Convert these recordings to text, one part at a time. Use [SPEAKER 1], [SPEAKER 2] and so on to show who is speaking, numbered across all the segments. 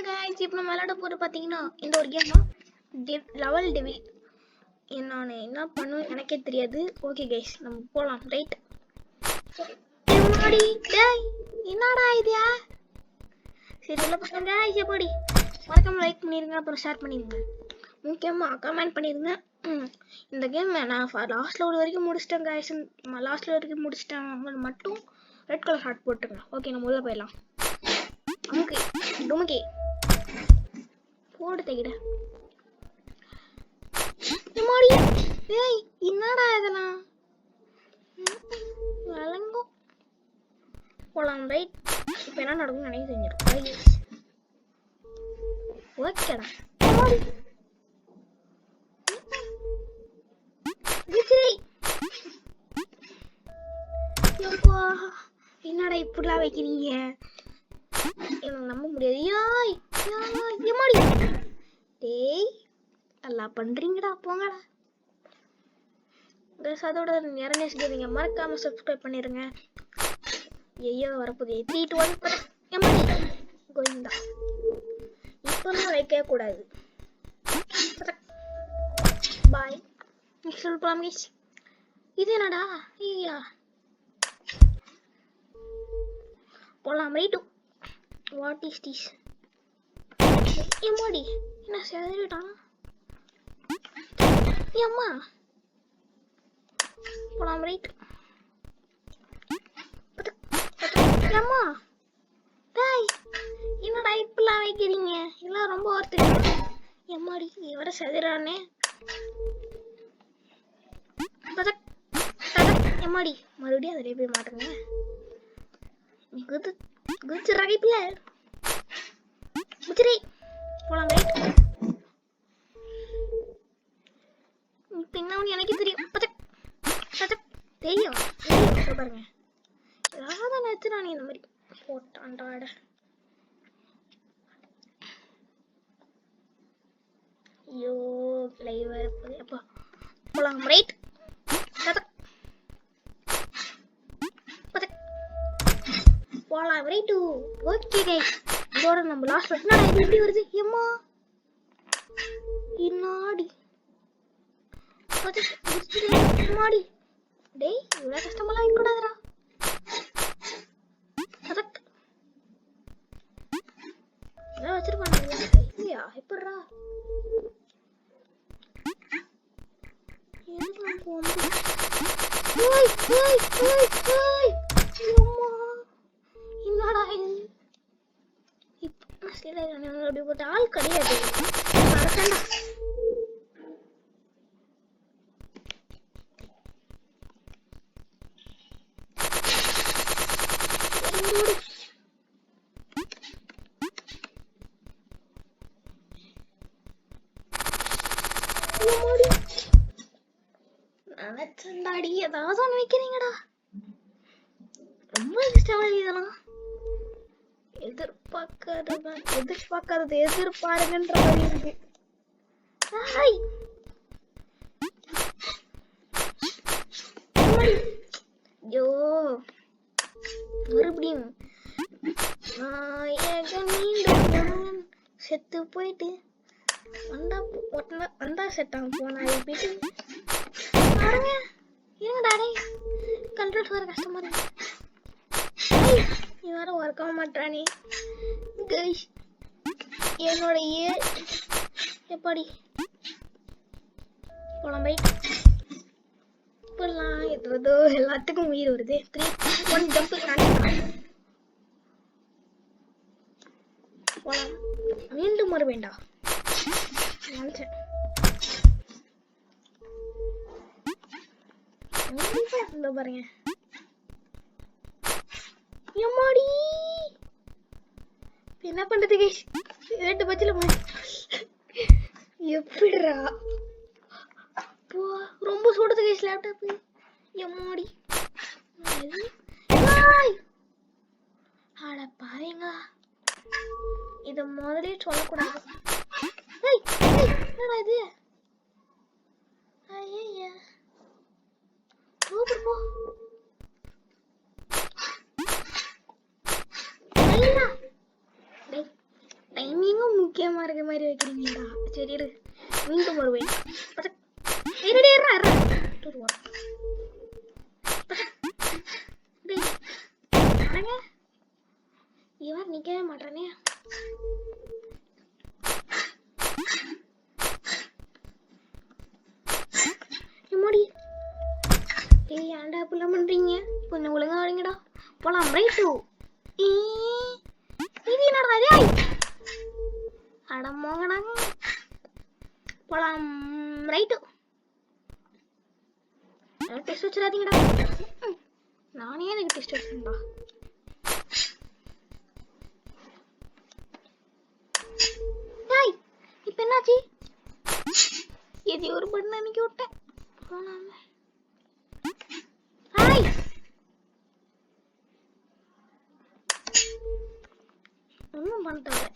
[SPEAKER 1] guys, இப்போ நம்ம விளையாட போறது பாத்தீங்கன்னா இந்த ஒரு கேம் தான் லெவல் டெவில். நான் என்ன பண்ணுவேன் எனக்கே தெரியாது. ஓகே கைஸ், நம்ம போலாம். ரைட் முன்னாடி டேய் என்னடா இதுயா? சரி உள்ள பசங்க கைஸ் எப்படி மறக்காம லைக் பண்ணிருங்க, அப்புறம் ஷேர் பண்ணிருங்க, முக்கியமா கமெண்ட் பண்ணிருங்க. இந்த கேம் நான் லாஸ்ட் லெவல் வரைக்கும் முடிச்சிட்டேன் கைஸ். லாஸ்ட் லெவல் வரைக்கும் முடிச்சிட்டேன். அவங்க மட்டும் ரெட் கலர் ஹார்ட் போட்டுருங்க. ஓகே நம்ம உள்ள போயிடலாம். அமுக்கி டுமுக்கி போடு தைக்கிட மாடி. ஏய் என்னடா இதெல்லாம் வழங்கும் போலாம். ரைட் இப்போ என்ன நடக்கும்னு நினைக்க தெரிஞ்சிடும். ஓகேடா என்னடா இப்படிலாம் வைக்கிறீங்க? நம்ப முடியாது. யாய் ஏமாடி டேய் நல்லா பண்றீங்கடா, போங்கடா. அதோட நேரநேஸ் கேமிங்க மறக்காம சப்ஸ்கிரைப் பண்ணிருங்க. ஐயோ வரப்போகுது 3 2 1 ஏமாடி கோவிந்தா. இப்பெல்லாம் வைக்க கூடாது. Bye next promise. இது என்னடா? ஐயா போலாம். Right what is this? ஏமாடி என்ன செதறிட்டான்? ஏம்மா போலாம். ரைட் ஏம்மா டேய் என்னடா இப்பெல்லாம் வைக்கிறீங்க? எல்லாம் ரொம்ப ஒருத்து. ஏமாடி இவர செதறானே. ஏமாடி மறுபடியும் அதிலே போய் மாட்டுங்க. குது குச்சு ரகைப்பில குச்சிரி போலாம். ரைட் பின்னாடி எனக்கு தெரியும். தெரியும் பாருங்க. ஏதாவது நினைச்சுறானே இந்த மாதிரி போட்டான்டாட. ஐயோ லைவ் வரப்போது. அப்பா போலாம். ரைட் போலாம். ரைட்டு ஓகே கைஸ், இதோட நம்ம லாஸ்ட் என்னடா இது எப்படி வருது? ஏம்மா இன்னாடி மாடி டேய் இவ்வளவு கஷ்டமெல்லாம் இருக்கக்கூடாதுடா. ஏதாவது வச்சிருப்பாங்க இல்லையா? எப்படிரா என்னடா இது? இப்ப சில ஆள் கிடையாது. நினைச்சண்டாடி ஏதாவது ஒண்ணு வைக்கிறீங்கடா. ரொம்ப இஷ்டம் இதெல்லாம். எதிர்பார்க்காதது எதிர்பாருங்கன்ற மாதிரி இருக்கு. ஐயோ மறுபடியும் செத்து போயிட்டு வந்தா செத்தான் போனா போயிட்டு பாருங்க. இருங்கடாடே கண்ட்ரோல்ஸ் வர கஷ்டமா இருக்கு. நீ வேற ஒர்க் ஆக மாட்டானே கைஸ். என்னோட எப்படி போலாம். ரைட் இப்பெல்லாம் எதுவதோ எல்லாத்துக்கும் உயிர் வருது. 3 1 ஜம்ப் போலாம். மீண்டும் வர வேண்டாம் நினைச்சேன். பாருங்க எம்மாடி என்ன பண்றது கைஸ்? 2 பட்ஜெட்ல எப்படிடா போ ரொம்ப சூடுது கைஸ் லேப்டாப். எம்மாடி அட பாருங்க, இத முதல்ல சொல்லக்கூடாது. என்னடா இது? ஐயா சூப்பர் போ. டைமிங்கும் பயமா இருக்க மாதிரி வைக்கிறீங்களா? சரி இரு, மீண்டும் வருவேன். இவர் நிக்கவே மாட்டானே. ஏய் ஏன்டா இப்படிலாம் பண்றீங்க? கொஞ்சம் ஒழுங்கா வரீங்கடா. போலாம் ரைட்டு. இது என்னடா இது? அட மோகனாங்க. போலாம் ரைட்டு. டெஸ்ட் வச்சிடாதீங்கடா. நானே எனக்கு டெஸ்ட் வச்சிருந்தா. டேய் இப்போ என்னாச்சு? இது ஒரு பண்ண அன்னைக்கு விட்டேன். போலாமே. ஹாய். ஒன்றும் பண்ணிட்டாங்க.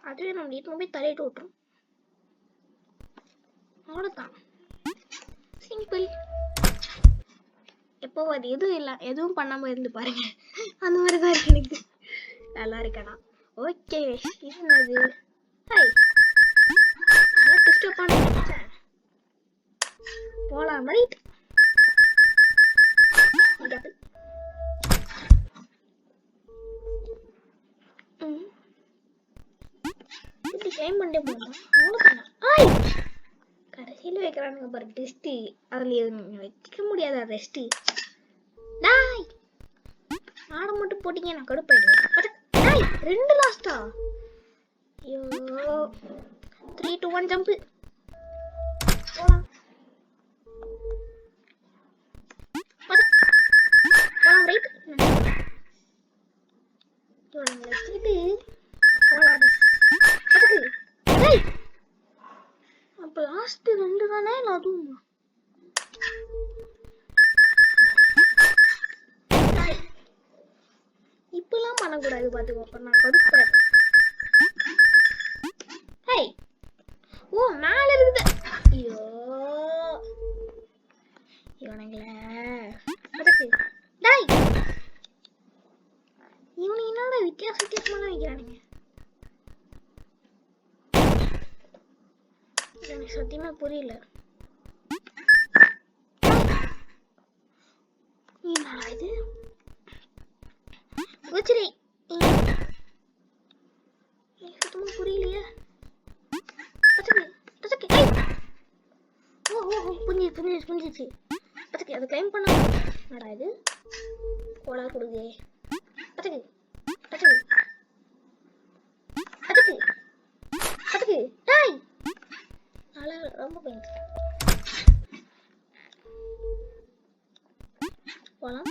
[SPEAKER 1] அதுவே நம்ம வீட்டில் போய் தலையிட்டு விட்டுரும். அவ்வளோதான், சிம்பிள். எப்போ அது எதுவும் இல்லை, எதுவும் பண்ணாமல் இருந்து பாருங்க. அந்த மாதிரி தான் இருக்கு எனக்கு. நல்லா இருக்கடா. ஓகே இது என்னது? ஹாய், அதான் டெஸ்ட் பண்ண போலாம் ரைட். இப்படி கிளைம் பண்ணிட்டே போகணும். அவ்வளோதானா? ஹாய், கடைசியில் வைக்கிறானுங்க பாரு டெஸ்ட். அதில் வைக்க முடியாத ரெஸ்ட். டாய் ஆட மட்டும் போட்டீங்க, நான் கடுப்பாயிடுவேன். டாய் 2 லாஸ்டா? ஐயோ 3 2 1 ஜம்ப். போலாம் போலாம் ரைட். இவனுங்களை வச்சுக்கிட்டு போலாம். அதுக்கு டேய் அப்போ லாஸ்ட் 2 தானே? இல்லை அதுவும் இப்பெல்லாம் பண்ணக்கூடாது பாத்துக்கோ. அப்ப நான் கடுப்பேன். ஹேய் ஓ மேல இருக்குது. ஐயோ இவனுங்கள அதுக்கு டேய் இவனு என்னடா வித்தியாசமா வைக்கிறானுங்க. எனக்கு சத்தியமா புரியல. என்னடா இது? வச்சிரே சுத்தமா புரியலையே. புரிஞ்சிச்சு. அதை கிளைம் பண்ண என்னடா இது? கோலா கொடுங்க. ரொம்ப பயந்து போலாம்.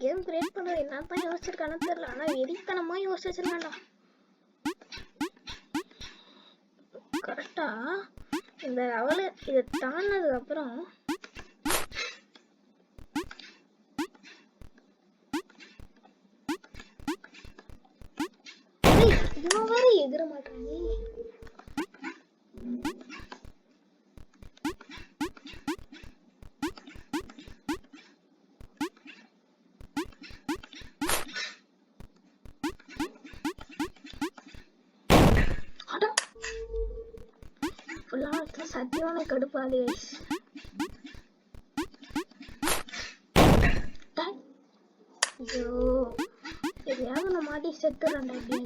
[SPEAKER 1] கேம் கிரியேட் பண்றது என்னதான் யோசிச்சிருக்கானு தெரியல. ஆனா வெறித்தனமா யோசிச்சிருக்கான்டா. கரெக்டா இந்த லெவலு இதை தாண்டதுக்கு அப்புறம் இவன் வேற எதிர மாட்டானே. சத்தியமான கடுப்பாது. ஐயோ எதையாவது நான் மாட்டி செத்துறேன்டா. எப்படி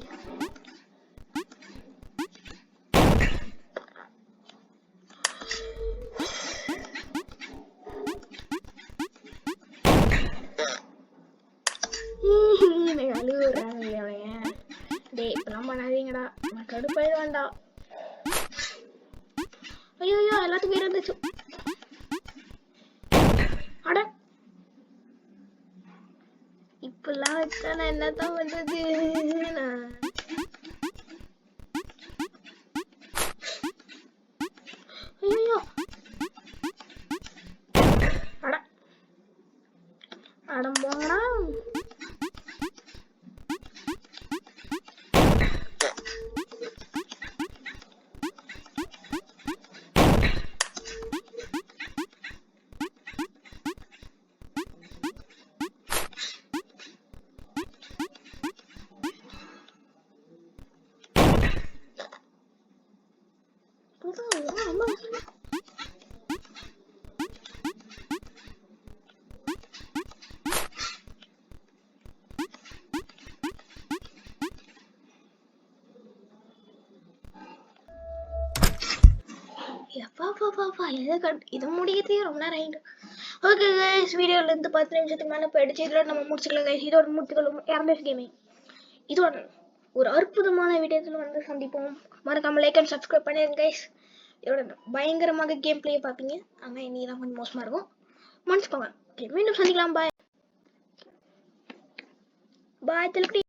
[SPEAKER 1] அழுகுறாங்க அவன். டே இப்பெல்லாம் பண்ணாதீங்கடா, நான் கடுப்பாயிட வேண்டாம். ஐயோ எல்லாத்துக்கும் இருந்துச்சு. அட இப்பெல்லாம் வச்சா நான் என்னதான் பண்றது? ஐயோ அட இது முடியதே ரொம்ப நேரம் ஆயிட்டு. ஓகே கைஸ், வீடியோல இருந்து 10 நிமிஷத்துக்கு மேல போயிடுச்சு. இதோட நம்ம முடிச்சுக்கலாம் கைஸ். இதோட முடிச்சுக்கலாம் RMS கேமிங். இதோட ஒரு அற்புதமான வீடியோத்துல வந்து சந்திப்போம். மறக்காம லைக் அண்ட் சப்ஸ்கிரைப் பண்ணிருங்க கைஸ். இதோட பயங்கரமாக கேம் பிளே பாப்பீங்க. ஆனா இன்னைக்கு தான் கொஞ்சம் மோசமா இருக்கும், மன்னிச்சுக்கோங்க. மீண்டும் சந்திக்கலாம். பாய் பாய்.